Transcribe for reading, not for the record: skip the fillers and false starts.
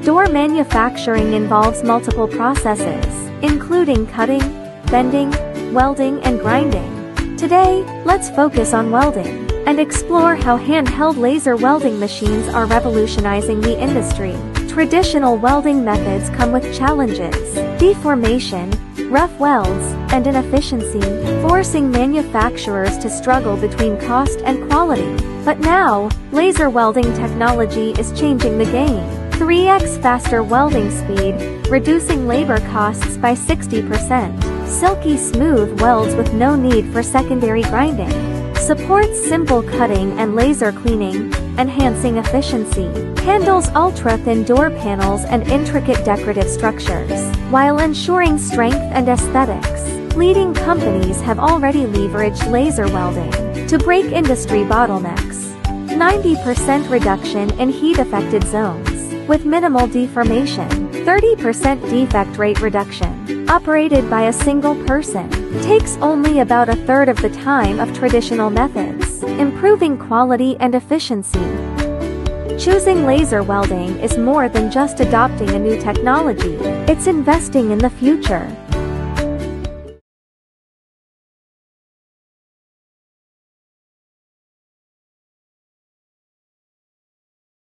Door manufacturing involves multiple processes, including cutting, bending, welding, and grinding. Today, let's focus on welding and explore how handheld laser welding machines are revolutionizing the industry. Traditional welding methods come with challenges: deformation, rough welds, and inefficiency, forcing manufacturers to struggle between cost and quality. But now, laser welding technology is changing the game. 3x faster welding speed, reducing labor costs by 60%. Silky smooth welds with no need for secondary grinding. Supports simple cutting and laser cleaning, enhancing efficiency. Handles ultra-thin door panels and intricate decorative structures, while ensuring strength and aesthetics. Leading companies have already leveraged laser welding to break industry bottlenecks. 90% reduction in heat-affected zones, with minimal deformation. 30% defect rate reduction. Operated by a single person. Takes only about a third of the time of traditional methods, improving quality and efficiency. Choosing laser welding is more than just adopting a new technology. It's investing in the future.